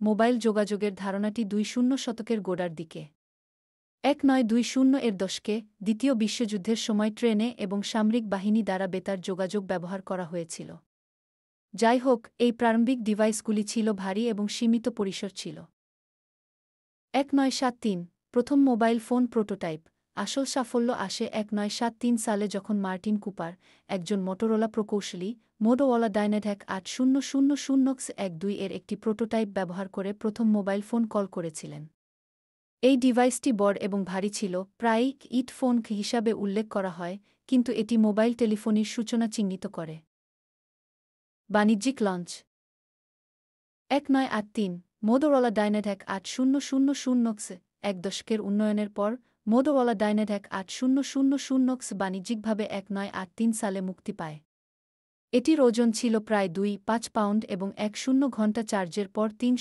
Mobile যোগাযোগের ধারণাটি 20 শতকের গোড়ার দিকে 1920 এর দশকে দ্বিতীয় বিশ্বযুদ্ধের সময় ট্রেনে এবং সামরিক বাহিনী দ্বারা বেতার যোগাযোগ ব্যবহার করা হয়েছিল। যাই হোক, এই প্রারম্ভিক ডিভাইসগুলি ছিল ভারী এবং সীমিত পরিসর ছিল। 1973 প্রথম মোবাইল ফোন প্রোটোটাইপ। আসল সাফল্য আসে 1973 সালে যখন মার্টিন কুপার, একজন মোটোরোলা প্রকৌশলী, মোটোরোলা ডাইনাট্যাক 80000X12 এর একটি প্রোটোটাইপ ব্যবহার করে প্রথম মোবাইল ফোন কল করেছিলেন। এই ডিভাইসটি বড় এবং ভারী ছিল, প্রায়ই ইট ফোন হিসাবে উল্লেখ করা হয়, কিন্তু এটি মোবাইল টেলিফোনির সূচনা চিহ্নিত করে। বাণিজ্যিক লঞ্চ 1983 মোটোরোলা ডাইনাট্যাক 8000X এক দশকের উন্নয়নের পর মোটোরোলা ডাইনাট্যাক 8000X বাণিজ্যিকভাবে 1983 সালে মুক্তি পায়। এটির ওজন ছিল প্রায় 2.5 পাউন্ড এবং 10 ঘণ্টা চার্জের পর 3